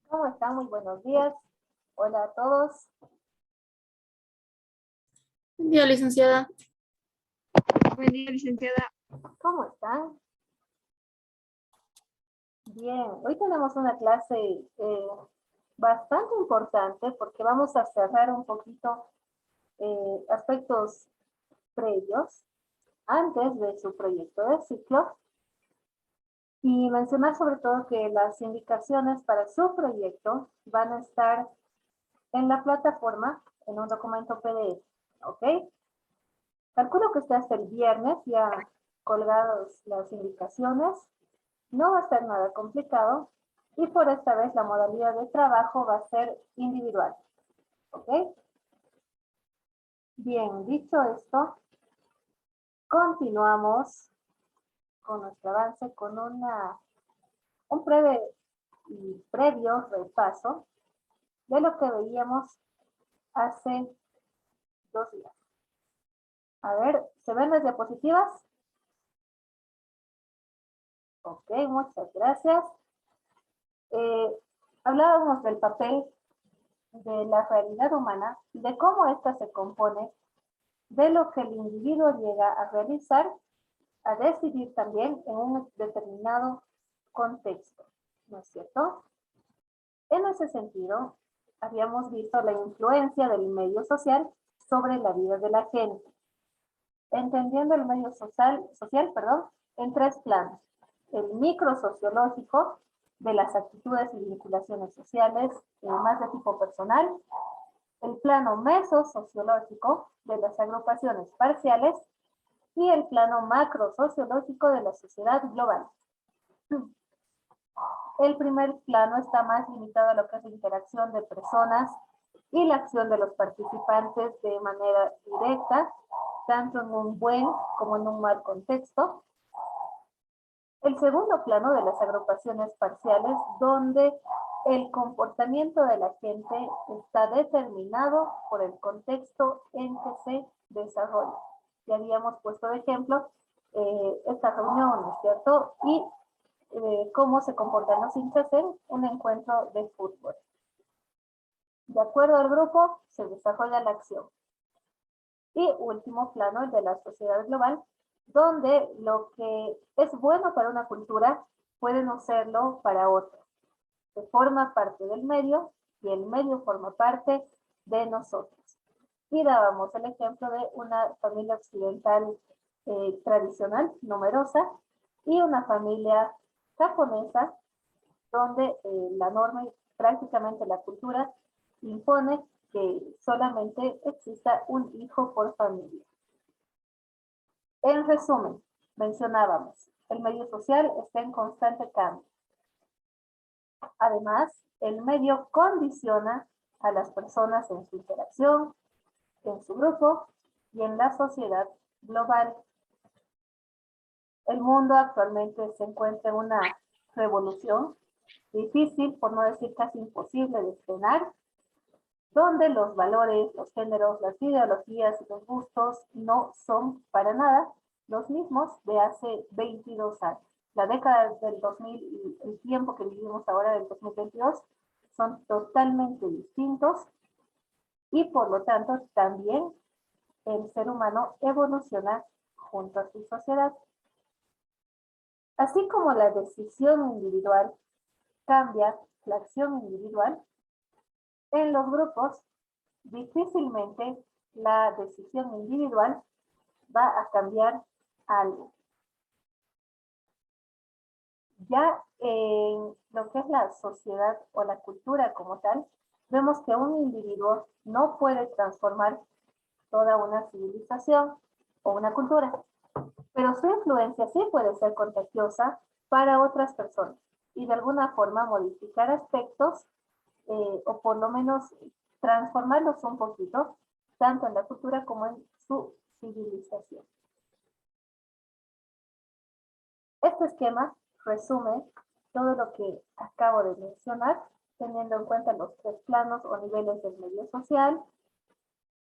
¿Cómo están? Muy buenos días. Hola a todos. Buen día, licenciada. Buen día, licenciada. ¿Cómo están? Bien, hoy tenemos una clase bastante importante porque vamos a cerrar un poquito aspectos previos antes de su proyecto de ciclo y mencionar sobre todo que las indicaciones para su proyecto van a estar en la plataforma en un documento PDF, ¿ok? Calculo que está hasta el viernes ya colgados las indicaciones. No va a ser nada complicado y por esta vez la modalidad de trabajo va a ser individual. ¿Ok? Bien, dicho esto, continuamos con nuestro avance con un previo repaso de lo que veíamos hace 2 días. A ver, ¿se ven las diapositivas? Ok, muchas gracias. Hablábamos del papel de la realidad humana y de cómo ésta se compone de lo que el individuo llega a realizar, a decidir también en un determinado contexto, ¿no es cierto? En ese sentido, habíamos visto la influencia del medio social sobre la vida de la gente, entendiendo el medio social, en 3 planos. El microsociológico, de las actitudes y vinculaciones sociales, más de tipo personal. El plano mesosociológico, de las agrupaciones parciales. Y el plano macrosociológico de la sociedad global. El primer plano está más limitado a lo que es la interacción de personas y la acción de los participantes de manera directa, tanto en un buen como en un mal contexto. El segundo plano de las agrupaciones parciales, donde el comportamiento de la gente está determinado por el contexto en que se desarrolla. Ya habíamos puesto de ejemplo esta reunión, ¿no es cierto? Y cómo se comportan los hinchas en un encuentro de fútbol. De acuerdo al grupo, se desarrolla la acción. Y último plano, el de la sociedad global, donde lo que es bueno para una cultura puede no serlo para otra. Se forma parte del medio y el medio forma parte de nosotros. Y dábamos el ejemplo de una familia occidental tradicional, numerosa, y una familia japonesa, donde la norma y prácticamente la cultura impone que solamente exista un hijo por familia. En resumen, mencionábamos, el medio social está en constante cambio. Además, el medio condiciona a las personas en su interacción, en su grupo y en la sociedad global. El mundo actualmente se encuentra en una revolución difícil, por no decir casi imposible de frenar, donde los valores, los géneros, las ideologías y los gustos no son para nada los mismos de hace 22 años. La década del 2000 y el tiempo que vivimos ahora del 2022 son totalmente distintos y por lo tanto también el ser humano evoluciona junto a su sociedad. Así como la decisión individual cambia la acción individual, en los grupos difícilmente la decisión individual va a cambiar algo. Ya en lo que es la sociedad o la cultura como tal, vemos que un individuo no puede transformar toda una civilización o una cultura, pero su influencia sí puede ser contagiosa para otras personas y de alguna forma modificar aspectos o por lo menos transformarlos un poquito, tanto en la cultura como en su civilización. Este esquema resume todo lo que acabo de mencionar, teniendo en cuenta los 3 planos o niveles del medio social,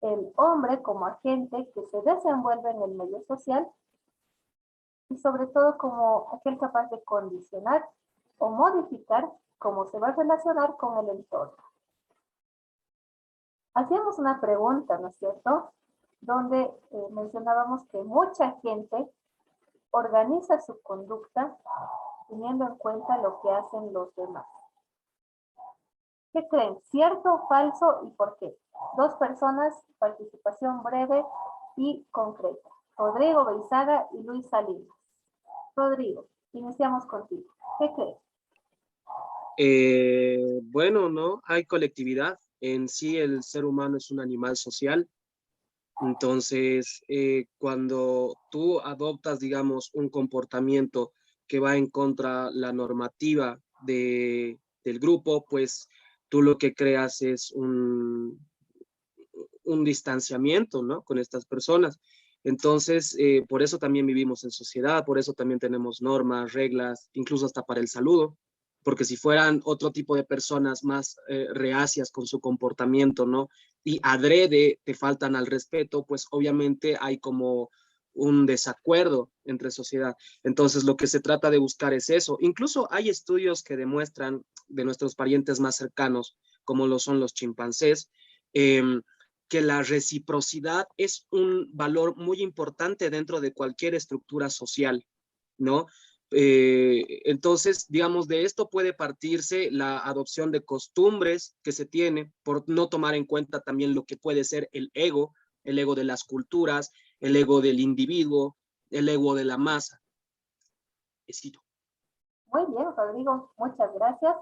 el hombre como agente que se desenvuelve en el medio social y sobre todo como aquel capaz de condicionar o modificar cómo se va a relacionar con el entorno. Hacíamos una pregunta, ¿no es cierto?, donde mencionábamos que mucha gente organiza su conducta teniendo en cuenta lo que hacen los demás. ¿Qué creen? ¿Cierto, falso y por qué? Dos personas, participación breve y concreta. Rodrigo Beizaga y Luis Salinas. Rodrigo, iniciamos contigo. ¿Qué crees? Bueno, no, hay colectividad. En sí el ser humano es un animal social. Entonces, cuando tú adoptas, digamos, un comportamiento que va en contra la normativa del grupo, pues tú lo que creas es un distanciamiento, ¿no?, con estas personas. Entonces, por eso también vivimos en sociedad, por eso también tenemos normas, reglas, incluso hasta para el saludo, porque si fueran otro tipo de personas más reacias con su comportamiento, ¿no?, y adrede te faltan al respeto, pues obviamente hay como un desacuerdo entre sociedad. Entonces, lo que se trata de buscar es eso. Incluso hay estudios que demuestran de nuestros parientes más cercanos, como lo son los chimpancés, eh, que la reciprocidad es un valor muy importante dentro de cualquier estructura social, ¿no? Entonces, digamos, de esto puede partirse la adopción de costumbres que se tiene por no tomar en cuenta también lo que puede ser el ego de las culturas, el ego del individuo, el ego de la masa. Besito. Muy bien, Rodrigo, muchas gracias.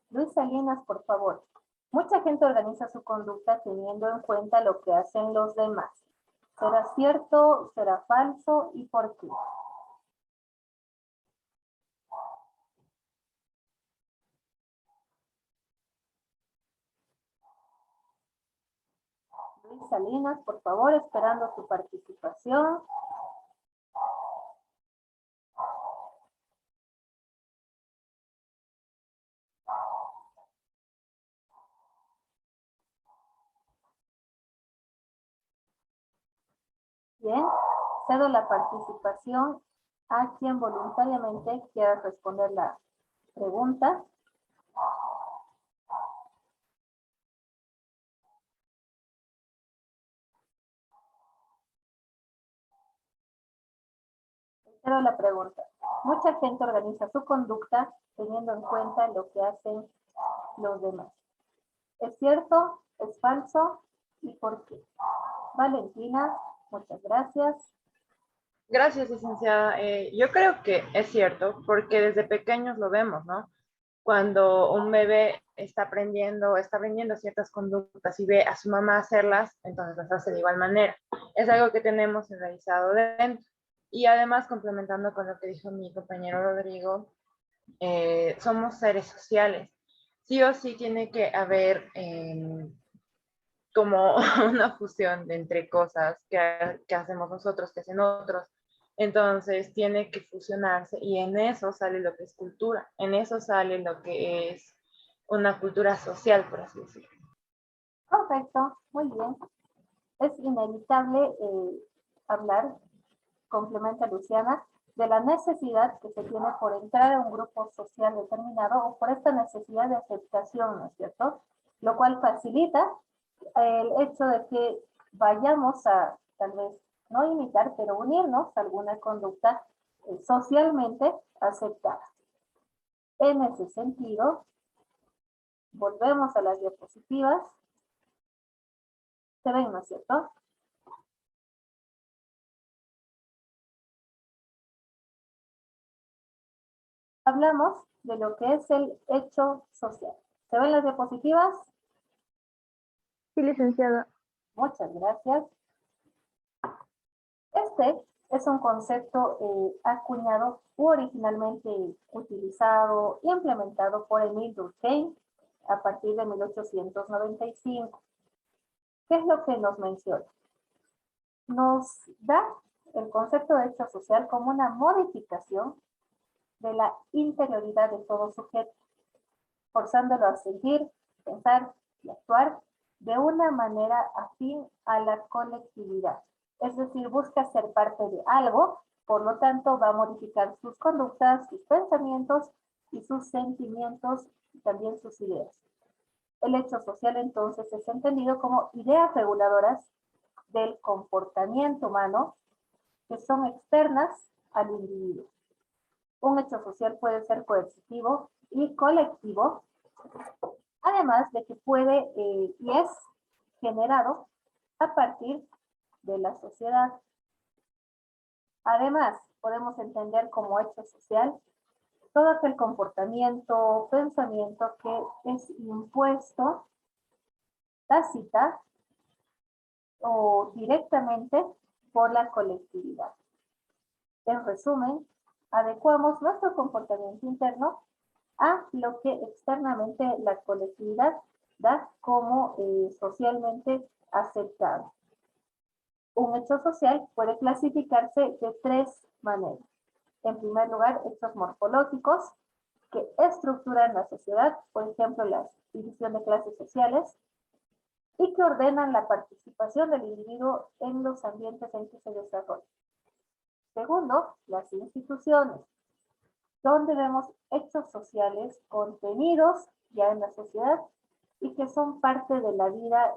Luis Salinas, por favor. Mucha gente organiza su conducta teniendo en cuenta lo que hacen los demás. ¿Será cierto? ¿Será falso? ¿Y por qué? Luis Salinas, por favor, esperando su participación. Bien, cedo la participación a quien voluntariamente quiera responder la pregunta. Cedo la pregunta. Mucha gente organiza su conducta teniendo en cuenta lo que hacen los demás. ¿Es cierto? ¿Es falso? ¿Y por qué? Valentina, muchas gracias. Gracias, licenciada. Yo creo que es cierto, porque desde pequeños lo vemos, ¿no? Cuando un bebé está aprendiendo ciertas conductas y ve a su mamá hacerlas, entonces las hace de igual manera. Es algo que tenemos enraizado dentro. Y además, complementando con lo que dijo mi compañero Rodrigo, somos seres sociales. Sí o sí tiene que haber como una fusión de entre cosas que hacemos nosotros, que hacen otros. Entonces tiene que fusionarse y en eso sale lo que es cultura, en eso sale lo que es una cultura social, por así decirlo. Perfecto, muy bien. Es inevitable hablar, complementa Luciana, de la necesidad que se tiene por entrar a un grupo social determinado o por esta necesidad de aceptación, ¿no es cierto? Lo cual facilita el hecho de que vayamos a, tal vez, no imitar, pero unirnos a alguna conducta socialmente aceptada. En ese sentido, volvemos a las diapositivas. ¿Se ven, no es cierto? Hablamos de lo que es el hecho social. ¿Se ven las diapositivas? Sí, licenciada. Muchas gracias. Este es un concepto acuñado originalmente utilizado e implementado por Emile Durkheim a partir de 1895. ¿Qué es lo que nos menciona? Nos da el concepto de hecho social como una modificación de la interioridad de todo sujeto, forzándolo a sentir, pensar y actuar de una manera afín a la colectividad. Es decir, busca ser parte de algo, por lo tanto va a modificar sus conductas, sus pensamientos y sus sentimientos y también sus ideas. El hecho social entonces es entendido como ideas reguladoras del comportamiento humano que son externas al individuo. Un hecho social puede ser coercitivo y colectivo, además de que puede y es generado a partir de la sociedad. Además, podemos entender como hecho social todo aquel comportamiento o pensamiento que es impuesto tácita o directamente por la colectividad. En resumen, adecuamos nuestro comportamiento interno a lo que externamente la colectividad da como socialmente aceptado. Un hecho social puede clasificarse de tres maneras. En primer lugar, hechos morfológicos que estructuran la sociedad, por ejemplo, la división de clases sociales, y que ordenan la participación del individuo en los ambientes en que se desarrolla. Segundo, las instituciones, donde vemos hechos sociales contenidos ya en la sociedad y que son parte de la vida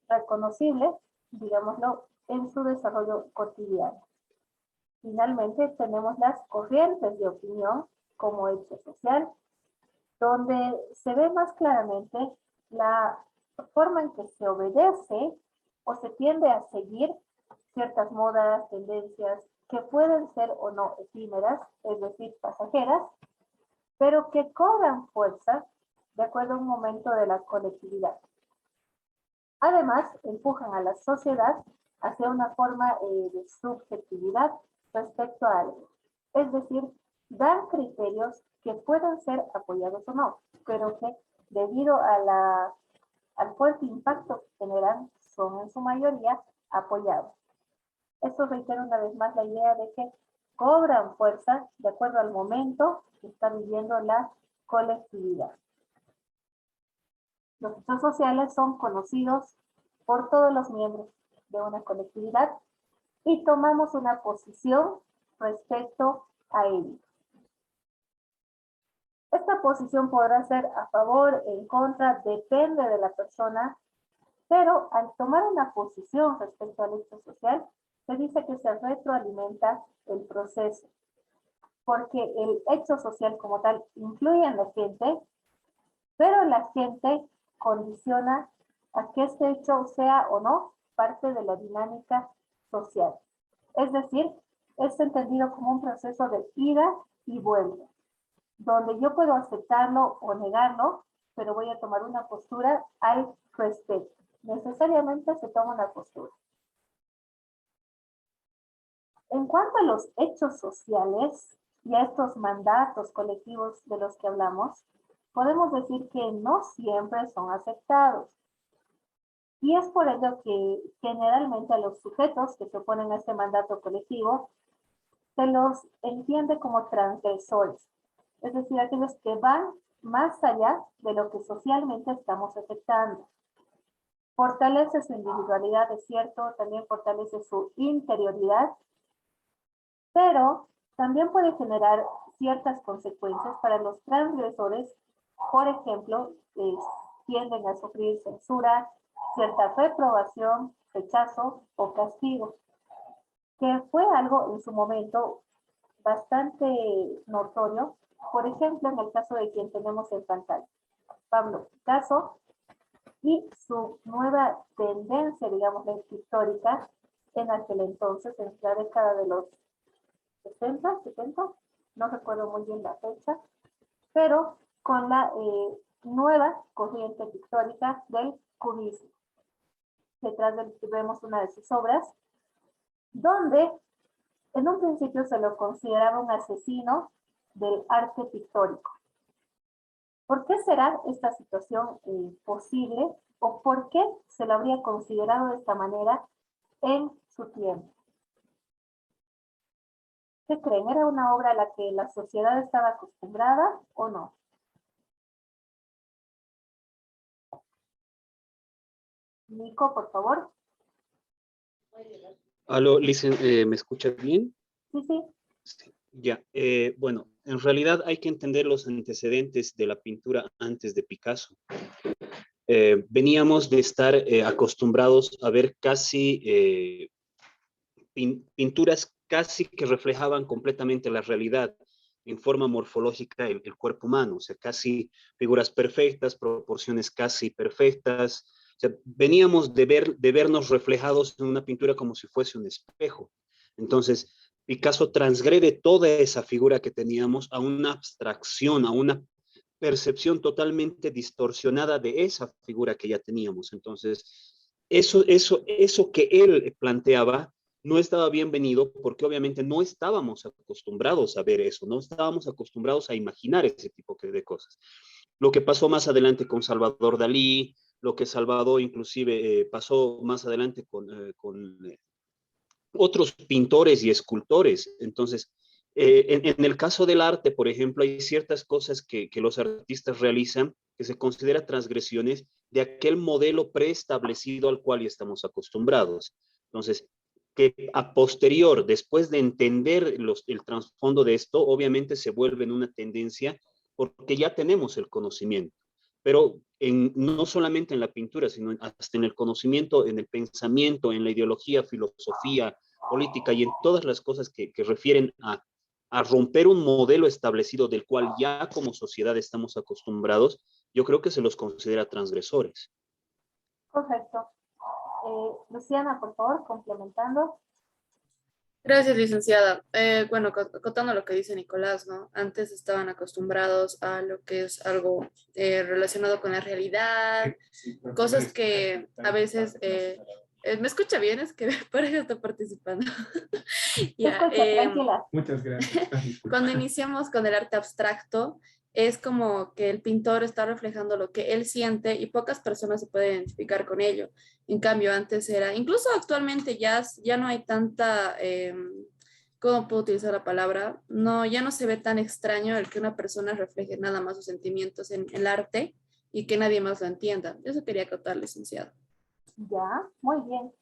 reconocible, digámoslo, en su desarrollo cotidiano. Finalmente, tenemos las corrientes de opinión como hecho social, donde se ve más claramente la forma en que se obedece o se tiende a seguir ciertas modas, tendencias que pueden ser o no efímeras, es decir, pasajeras, pero que cobran fuerza de acuerdo a un momento de la colectividad. Además, empujan a la sociedad hacia una forma de subjetividad respecto a algo. Es decir, dan criterios que pueden ser apoyados o no, pero que debido a al fuerte impacto que generan, son en su mayoría apoyados. Esto reitera una vez más la idea de que cobran fuerza de acuerdo al momento que está viviendo la colectividad. Los hechos sociales son conocidos por todos los miembros de una colectividad y tomamos una posición respecto a ellos. Esta posición podrá ser a favor, en contra, depende de la persona, pero al tomar una posición respecto al hecho social, se dice que se retroalimenta el proceso, porque el hecho social como tal influye en la gente, pero la gente condiciona a que este hecho sea o no parte de la dinámica social. Es decir, es entendido como un proceso de ida y vuelta, donde yo puedo aceptarlo o negarlo, pero voy a tomar una postura al respecto. Necesariamente se toma una postura. En cuanto a los hechos sociales y a estos mandatos colectivos de los que hablamos, podemos decir que no siempre son aceptados. Y es por ello que generalmente a los sujetos que se oponen a este mandato colectivo se los entiende como transgresores, es decir, aquellos que van más allá de lo que socialmente estamos aceptando. Fortalece su individualidad, es cierto, también fortalece su interioridad, pero también puede generar ciertas consecuencias para los transgresores. Por ejemplo, tienden a sufrir censura, cierta reprobación, rechazo o castigo, que fue algo en su momento bastante notorio, por ejemplo, en el caso de quien tenemos en pantalla, Pablo Picasso, y su nueva tendencia, digamos, histórica, en aquel entonces, en la década de los 60, 70, no recuerdo muy bien la fecha, pero con la nueva corriente pictórica del cubismo. Detrás de vemos una de sus obras, donde en un principio se lo consideraba un asesino del arte pictórico. ¿Por qué será esta situación posible o por qué se lo habría considerado de esta manera en su tiempo? ¿Qué creen? ¿Era una obra a la que la sociedad estaba acostumbrada o no? Nico, por favor. Aló, ¿me escuchas bien? Sí, sí. Sí, ya. Bueno, en realidad hay que entender los antecedentes de la pintura antes de Picasso. Veníamos de estar acostumbrados a ver casi pinturas casi que reflejaban completamente la realidad en forma morfológica el cuerpo humano, o sea, casi figuras perfectas, proporciones casi perfectas. O sea, veníamos de vernos reflejados en una pintura como si fuese un espejo. Entonces, Picasso transgrede toda esa figura que teníamos a una abstracción, a una percepción totalmente distorsionada de esa figura que ya teníamos. Entonces, eso que él planteaba no estaba bienvenido porque obviamente no estábamos acostumbrados a ver eso, no estábamos acostumbrados a imaginar ese tipo de cosas. Lo que pasó más adelante con Salvador Dalí, lo que Salvador inclusive pasó más adelante con otros pintores y escultores. Entonces, en el caso del arte, por ejemplo, hay ciertas cosas que los artistas realizan que se consideran transgresiones de aquel modelo preestablecido al cual ya estamos acostumbrados. Entonces, que a posterior, después de entender el trasfondo de esto, obviamente se vuelve en una tendencia porque ya tenemos el conocimiento. Pero no solamente en la pintura, sino hasta en el conocimiento, en el pensamiento, en la ideología, filosofía, política y en todas las cosas que refieren a romper un modelo establecido del cual ya como sociedad estamos acostumbrados, yo creo que se los considera transgresores. Correcto. Luciana, por favor, complementando. Gracias, licenciada. Bueno, acotando lo que dice Nicolás, ¿no? Antes estaban acostumbrados a lo que es algo relacionado con la realidad, cosas que a veces... ¿me escucha bien? Es que parece que está participando. Ya, Tranquila. Muchas gracias. cuando iniciamos con el arte abstracto, es como que el pintor está reflejando lo que él siente y pocas personas se pueden identificar con ello. En cambio, antes era, incluso actualmente ya no hay tanta, ¿cómo puedo utilizar la palabra? No, ya no se ve tan extraño el que una persona refleje nada más sus sentimientos en el arte y que nadie más lo entienda. Eso quería acotar, licenciado. Ya, muy bien.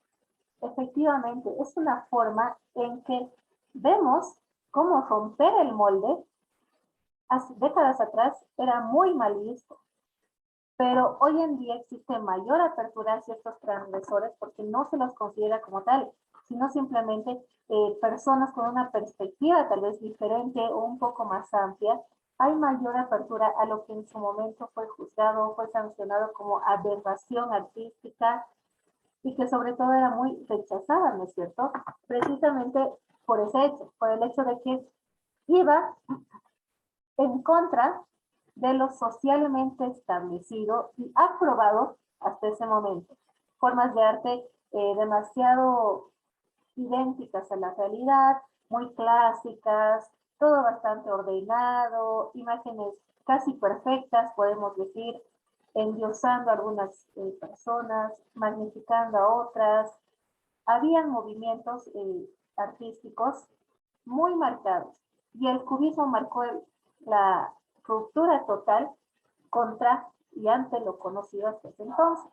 Efectivamente, es una forma en que vemos cómo romper el molde. Hace décadas atrás era muy mal visto, pero hoy en día existe mayor apertura a ciertos transgresores porque no se los considera como tal, sino simplemente personas con una perspectiva tal vez diferente o un poco más amplia. Hay mayor apertura a lo que en su momento fue juzgado, fue sancionado como aberración artística y que sobre todo era muy rechazada, ¿no es cierto? Precisamente por ese hecho, por el hecho de que iba en contra de lo socialmente establecido y aprobado hasta ese momento. Formas de arte demasiado idénticas a la realidad, muy clásicas, todo bastante ordenado, imágenes casi perfectas, podemos decir, endiosando a algunas personas, magnificando a otras. Habían movimientos artísticos muy marcados y el cubismo marcó la ruptura total contra y ante lo conocido hasta ese entonces.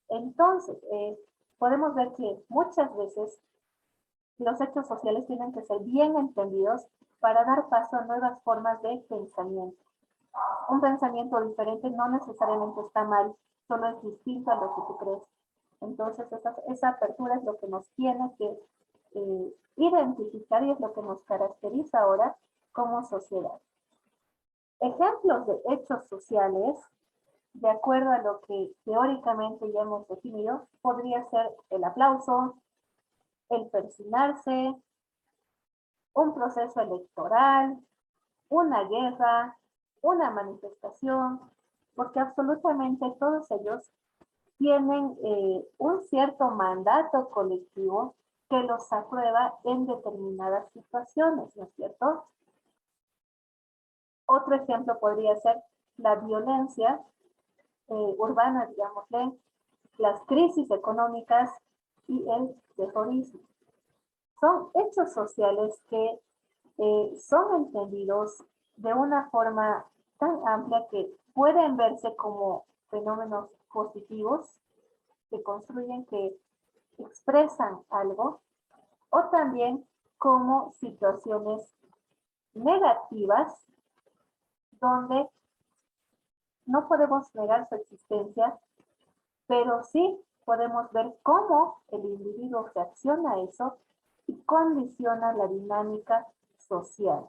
Entonces, podemos ver que muchas veces los hechos sociales tienen que ser bien entendidos para dar paso a nuevas formas de pensamiento. Un pensamiento diferente no necesariamente está mal, solo es distinto a lo que tú crees. Entonces, esa apertura es lo que nos tiene que identificar y es lo que nos caracteriza ahora como sociedad. Ejemplos de hechos sociales, de acuerdo a lo que teóricamente ya hemos definido, podría ser el aplauso, el persignarse, un proceso electoral, una guerra, una manifestación, porque absolutamente todos ellos tienen un cierto mandato colectivo que los aprueba en determinadas situaciones, ¿no es cierto? Otro ejemplo podría ser la violencia urbana, digámosle, las crisis económicas y el terrorismo. Son hechos sociales que son entendidos de una forma tan amplia que pueden verse como fenómenos positivos que construyen, que expresan algo, o también como situaciones negativas donde no podemos negar su existencia, pero sí podemos ver cómo el individuo reacciona a eso y condiciona la dinámica social.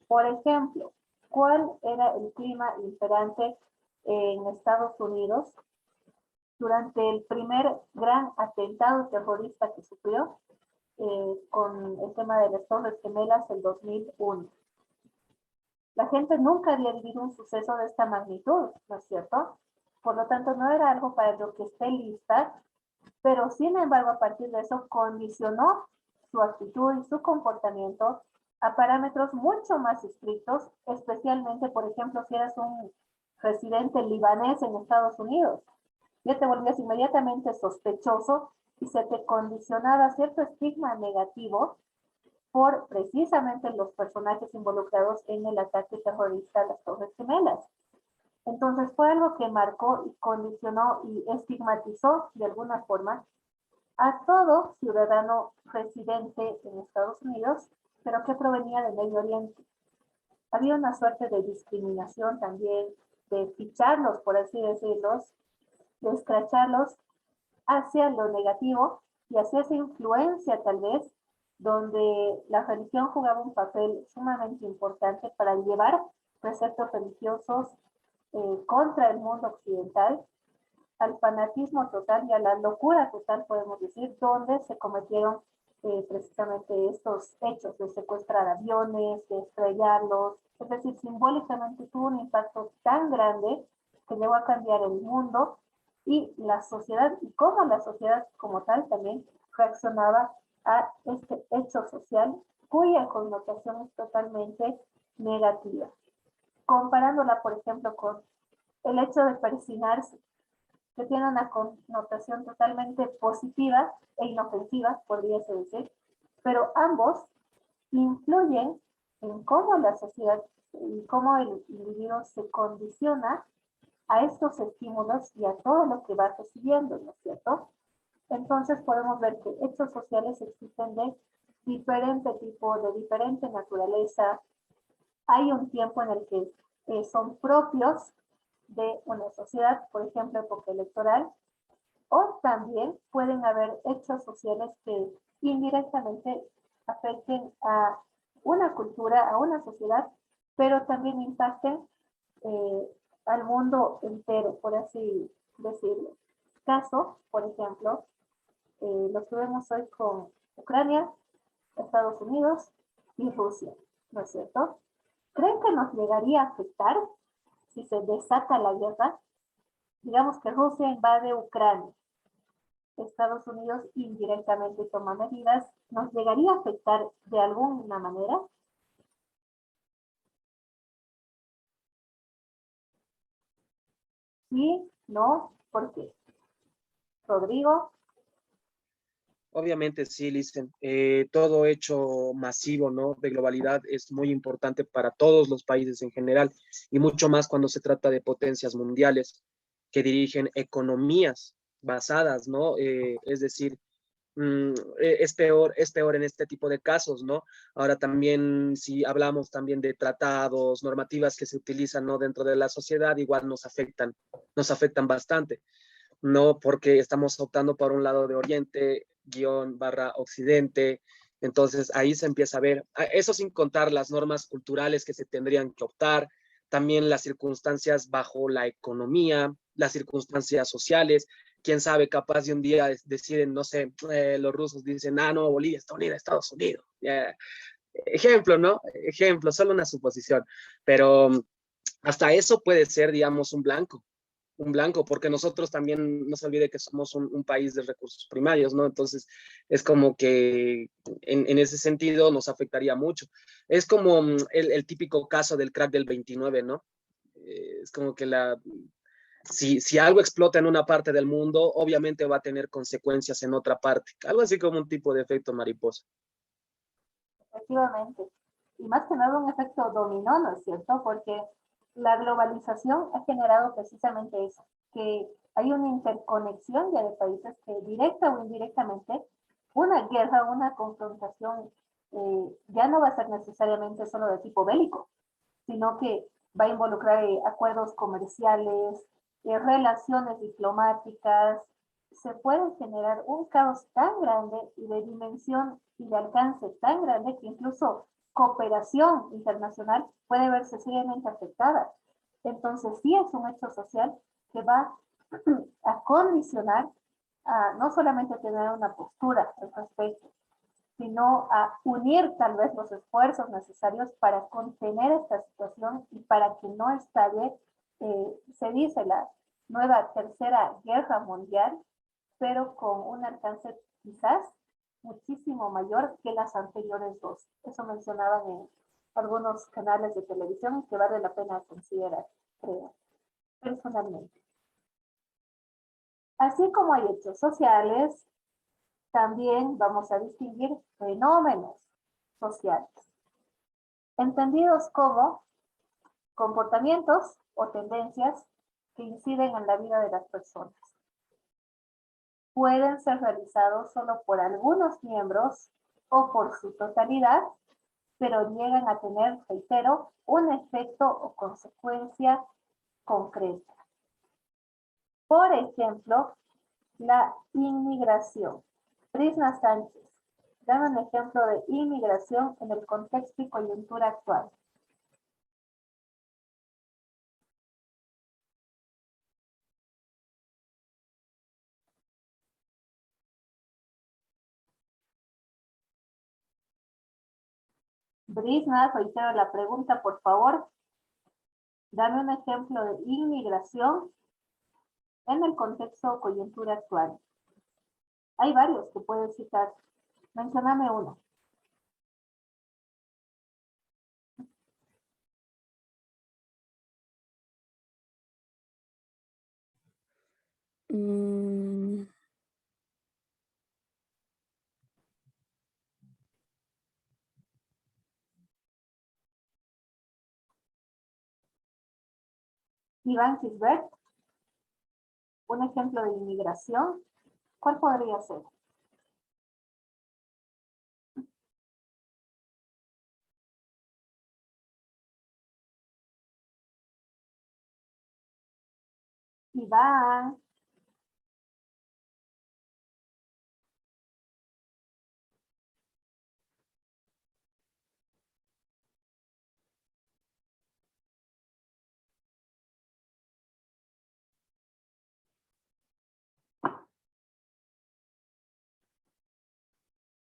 Por ejemplo, ¿cuál era el clima imperante en Estados Unidos durante el primer gran atentado terrorista que sufrió con el tema de las Torres Gemelas en 2001? La gente nunca había vivido un suceso de esta magnitud, ¿no es cierto? Por lo tanto, no era algo para lo que esté lista, pero sin embargo, a partir de eso, condicionó su actitud y su comportamiento a parámetros mucho más estrictos, especialmente, por ejemplo, si eras un residente libanés en Estados Unidos. Ya te volvías inmediatamente sospechoso y se te condicionaba cierto estigma negativo por precisamente los personajes involucrados en el ataque terrorista a las Torres Gemelas. Entonces fue algo que marcó y condicionó y estigmatizó de alguna forma a todo ciudadano residente en Estados Unidos, pero que provenía del Medio Oriente. Había una suerte de discriminación también, de ficharlos, por así decirlo, de escracharlos hacia lo negativo y hacia esa influencia tal vez, donde la religión jugaba un papel sumamente importante para llevar preceptos religiosos contra el mundo occidental, al fanatismo total y a la locura total, podemos decir, donde se cometieron precisamente estos hechos de secuestrar aviones, de estrellarlos. Es decir, simbólicamente tuvo un impacto tan grande que llegó a cambiar el mundo y la sociedad, y cómo la sociedad como tal también reaccionaba a este hecho social cuya connotación es totalmente negativa. Comparándola, por ejemplo, con el hecho de persinarse, que tiene una connotación totalmente positiva e inofensiva, podría decir, pero ambos influyen en cómo la sociedad y cómo el individuo se condiciona a estos estímulos y a todo lo que va recibiendo, ¿no es cierto? Entonces podemos ver que hechos sociales existen de diferente tipo, de diferente naturaleza. Hay un tiempo en el que son propios de una sociedad, por ejemplo, época electoral, o también pueden haber hechos sociales que indirectamente afecten a una cultura, a una sociedad, pero también impacten al mundo entero, por así decirlo. Caso, por ejemplo, lo que vemos hoy con Ucrania, Estados Unidos y Rusia, ¿no es cierto? ¿Creen que nos llegaría a afectar si se desata la guerra? Digamos que Rusia invade Ucrania, Estados Unidos indirectamente toma medidas, ¿nos llegaría a afectar de alguna manera? Sí, no, ¿por qué? Rodrigo. Obviamente sí, Listen. Todo hecho masivo, ¿no? De globalidad es muy importante para todos los países en general y mucho más cuando se trata de potencias mundiales que dirigen economías basadas, ¿no? Es decir, es peor en este tipo de casos, ¿no? Ahora también, si hablamos también de tratados, normativas que se utilizan, ¿no? Dentro de la sociedad, igual nos afectan bastante, ¿no? Porque estamos optando por un lado de Oriente, guión barra Occidente, entonces ahí se empieza a ver, eso sin contar las normas culturales que se tendrían que optar, también las circunstancias bajo la economía, las circunstancias sociales, quién sabe, capaz de un día deciden, no sé, los rusos dicen, ah, no, Bolivia está unida a Estados Unidos. Ejemplo, ¿no? Ejemplo, solo una suposición, pero hasta eso puede ser, digamos, un blanco, porque nosotros también, no se olvide que somos un país de recursos primarios, ¿no? Entonces, es como que en ese sentido nos afectaría mucho. Es como el típico caso del crack del 29, ¿no? Es como que si algo explota en una parte del mundo, obviamente va a tener consecuencias en otra parte. Algo así como un tipo de efecto mariposa. Efectivamente. Y más que nada un efecto dominó, ¿no es cierto? Porque la globalización ha generado precisamente eso, que hay una interconexión ya de países que directa o indirectamente, una guerra, una confrontación ya no va a ser necesariamente solo de tipo bélico, sino que va a involucrar acuerdos comerciales, relaciones diplomáticas. Se puede generar un caos tan grande y de dimensión y de alcance tan grande que incluso cooperación internacional puede verse seriamente afectada. Entonces sí es un hecho social que va a condicionar a no solamente tener una postura al respecto, sino a unir tal vez los esfuerzos necesarios para contener esta situación y para que no estalle, se dice, la nueva tercera guerra mundial, pero con un alcance quizás muchísimo mayor que las anteriores dos. Eso mencionaban en algunos canales de televisión que vale la pena considerar, creo, personalmente. Así como hay hechos sociales, también vamos a distinguir fenómenos sociales, entendidos como comportamientos o tendencias que inciden en la vida de las personas. Pueden ser realizados solo por algunos miembros o por su totalidad, pero llegan a tener, reitero, un efecto o consecuencia concreta. Por ejemplo, la inmigración. Prisna Sánchez, dan un ejemplo de inmigración en el contexto y coyuntura actual. Brisna, reitero la pregunta, por favor. Dame un ejemplo de inmigración en el contexto o coyuntura actual. Hay varios que puedes citar. Mencióname uno. Mm, Iván Gisbert, un ejemplo de inmigración. ¿Cuál podría ser? Iván.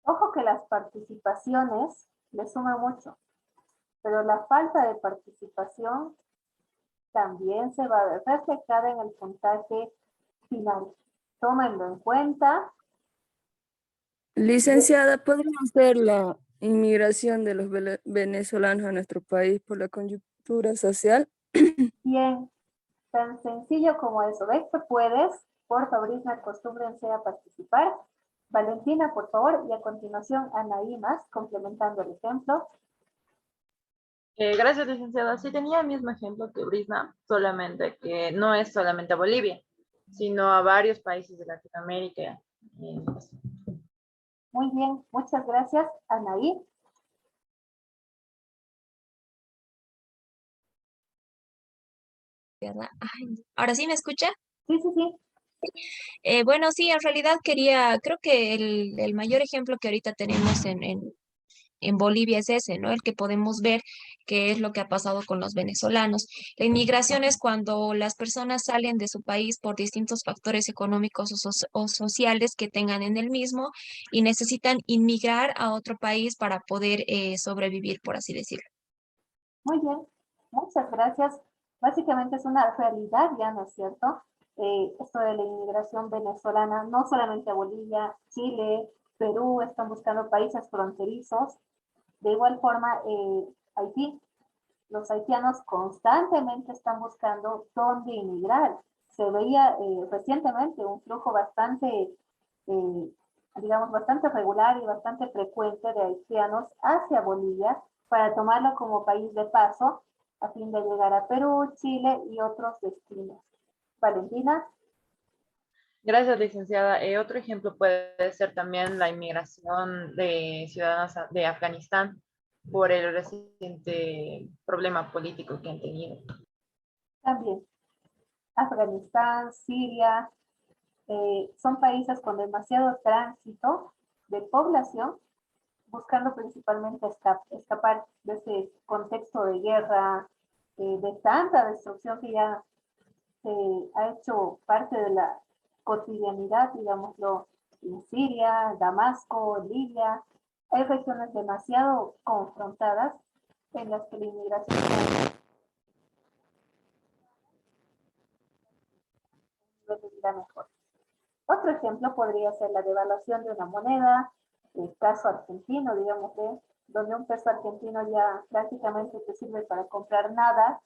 Ojo que las participaciones le suman mucho, pero la falta de participación también se va a ver reflejada en el puntaje final. Tómenlo en cuenta. licenciada, ¿podría ser la inmigración de los venezolanos a nuestro país por la coyuntura social? Bien, tan sencillo como eso. ¿Ves que puedes? Por favor, acostúmbrense a participar. Valentina, por favor, y a continuación Anaí más, complementando el ejemplo. Gracias, licenciada. Sí, tenía el mismo ejemplo que Brisna, solamente que no es solamente a Bolivia, sino a varios países de Latinoamérica. Pues, Muy bien, muchas gracias, Anaí. ¿Verdad? Ay, ¿ahora sí me escucha? Sí, sí, sí. Bueno, sí, en realidad creo que el mayor ejemplo que ahorita tenemos en Bolivia es ese, ¿no? El que podemos ver qué es lo que ha pasado con los venezolanos. La inmigración es cuando las personas salen de su país por distintos factores económicos o sociales que tengan en el mismo y necesitan inmigrar a otro país para poder sobrevivir, por así decirlo. Muy bien, muchas gracias. Básicamente es una realidad ya, ¿no es cierto? Esto de la inmigración venezolana, no solamente a Bolivia, Chile, Perú, están buscando países fronterizos. De igual forma, Haití, los haitianos constantemente están buscando dónde inmigrar. Se veía recientemente un flujo bastante, eh, digamos, bastante regular y bastante frecuente de haitianos hacia Bolivia para tomarlo como país de paso a fin de llegar a Perú, Chile y otros destinos. Valentina. gracias, licenciada. Otro ejemplo puede ser también la inmigración de ciudadanos de Afganistán, por el reciente problema político que han tenido. También Afganistán, Siria, son países con demasiado tránsito de población, buscando principalmente escapar de ese contexto de guerra, de tanta destrucción que ya se ha hecho parte de la cotidianidad, digámoslo, en Siria, Damasco, Libia. Hay regiones demasiado confrontadas en las que la inmigración es de vida mejor. Otro ejemplo podría ser la devaluación de una moneda, el caso argentino, digamos, donde un peso argentino ya prácticamente te sirve para comprar nada,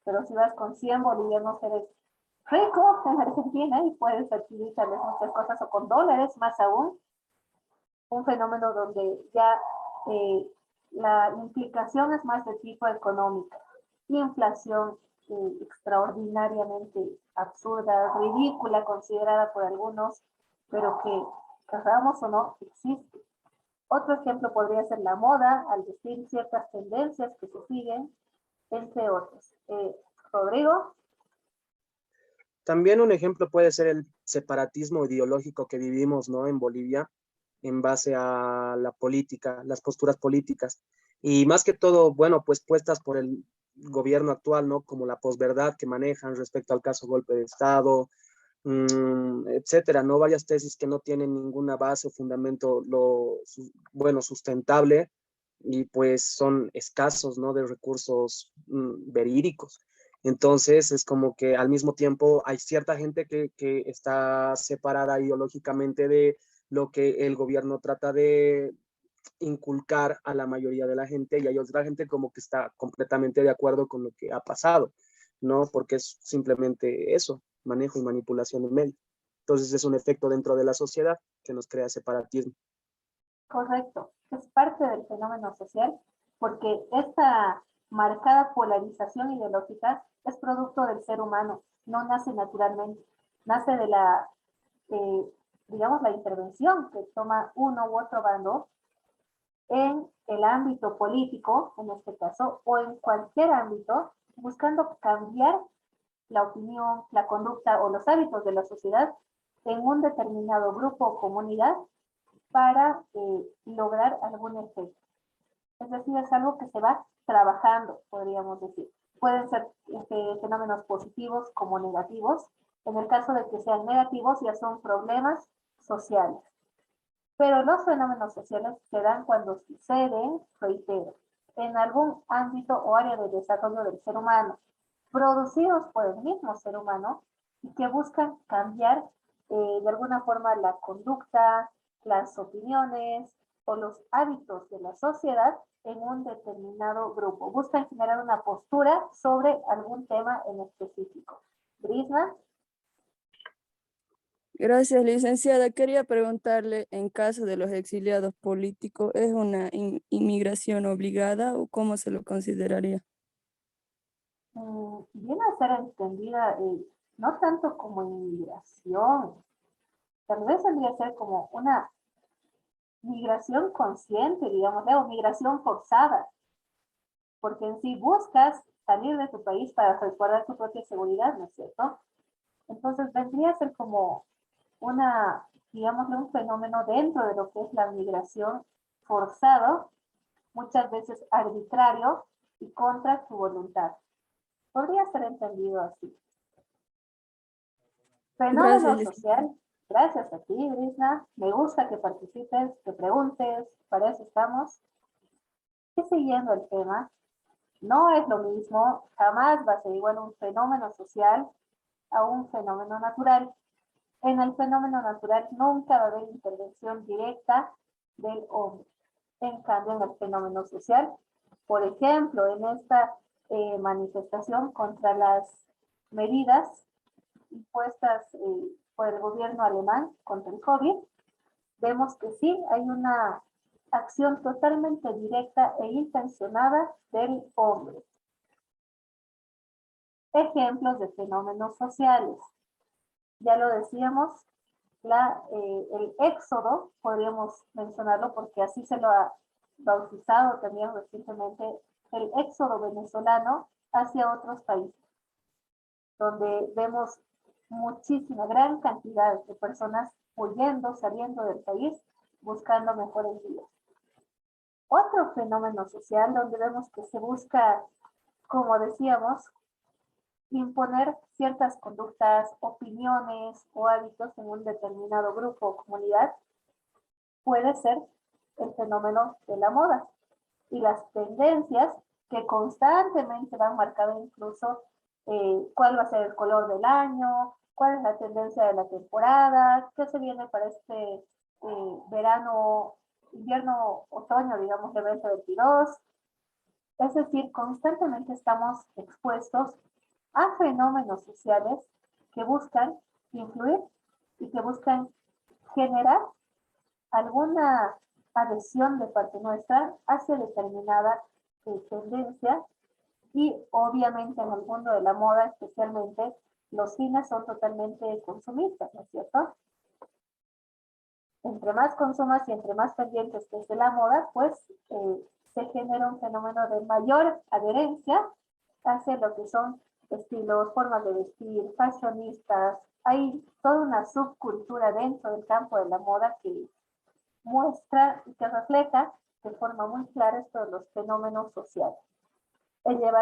pero si vas con 100 bolivianos eres rico en Argentina y puedes adquirir tal vez muchas cosas, o con dólares más aún. Un fenómeno donde ya la implicación es más de tipo económica. Inflación extraordinariamente absurda, ridícula, considerada por algunos, pero que, queramos o no, existe. Otro ejemplo podría ser la moda, al decir ciertas tendencias que se siguen, entre otros. Rodrigo. También un ejemplo puede ser el separatismo ideológico que vivimos, ¿no? En Bolivia, en base a la política, las posturas políticas. Y más que todo, bueno, pues puestas por el gobierno actual, ¿no? Como la posverdad que manejan respecto al caso golpe de Estado, etcétera, ¿no? Varias tesis que no tienen ninguna base o fundamento, bueno, sustentable, y pues son escasos, ¿no? De recursos verídicos. Entonces es como que al mismo tiempo hay cierta gente que está separada ideológicamente de lo que el gobierno trata de inculcar a la mayoría de la gente, y hay otra gente como que está completamente de acuerdo con lo que ha pasado, ¿no? Porque es simplemente eso, manejo y manipulación de medios. Entonces es un efecto dentro de la sociedad que nos crea separatismo. Correcto, es parte del fenómeno social, porque esta marcada polarización ideológica es producto del ser humano, no nace naturalmente, nace de la, digamos, la intervención que toma uno u otro bando en el ámbito político, en este caso, o en cualquier ámbito, buscando cambiar la opinión, la conducta o los hábitos de la sociedad en un determinado grupo o comunidad para lograr algún efecto. Es decir, es algo que se va trabajando, podríamos decir. Pueden ser fenómenos positivos como negativos. En el caso de que sean negativos, ya son problemas sociales. Pero los fenómenos sociales se dan cuando suceden, reitero, en algún ámbito o área de desarrollo del ser humano, producidos por el mismo ser humano y que buscan cambiar de alguna forma la conducta, las opiniones o los hábitos de la sociedad en un determinado grupo. Buscan generar una postura sobre algún tema en específico. Brisna. Gracias, licenciada. Quería preguntarle, en caso de los exiliados políticos, ¿es una inmigración obligada o cómo se lo consideraría? Viene a ser entendida no tanto como inmigración, tal vez tendría que ser como una migración consciente, digamos, o migración forzada, porque en sí buscas salir de tu país para resguardar tu propia seguridad, ¿no es cierto? Entonces vendría a ser como una, digámosle, un fenómeno dentro de lo que es la migración forzado, muchas veces arbitrario y contra tu voluntad. Podría ser entendido así. Fenómeno Gracias, social. Gracias a ti, Brisna. Me gusta que participes, que preguntes, para eso estamos. Y siguiendo el tema, no es lo mismo, jamás va a ser igual un fenómeno social a un fenómeno natural. En el fenómeno natural nunca va a haber intervención directa del hombre. En cambio, en el fenómeno social, por ejemplo, en esta manifestación contra las medidas impuestas por el gobierno alemán contra el COVID, vemos que sí hay una acción totalmente directa e intencionada del hombre. Ejemplos de fenómenos sociales. Ya lo decíamos, el éxodo, podríamos mencionarlo porque así se lo ha bautizado también recientemente el éxodo venezolano hacia otros países, donde vemos muchísima, gran cantidad de personas huyendo, saliendo del país, buscando mejores vidas. Otro fenómeno social donde vemos que se busca, como decíamos, imponer ciertas conductas, opiniones o hábitos en un determinado grupo o comunidad, puede ser el fenómeno de la moda y las tendencias que constantemente van marcando incluso cuál va a ser el color del año, cuál es la tendencia de la temporada, qué se viene para este verano, invierno, otoño, digamos, de 2022. Es decir, constantemente estamos expuestos a fenómenos sociales que buscan influir y que buscan generar alguna adhesión de parte nuestra hacia determinada tendencia, y obviamente en el mundo de la moda especialmente los fines son totalmente consumistas, ¿no es cierto? Entre más consumas y entre más pendientes estés de la moda, pues se genera un fenómeno de mayor adherencia hacia lo que son estilos, formas de vestir, fashionistas. Hay toda una subcultura dentro del campo de la moda que muestra y que refleja de forma muy clara estos los fenómenos sociales. El llevar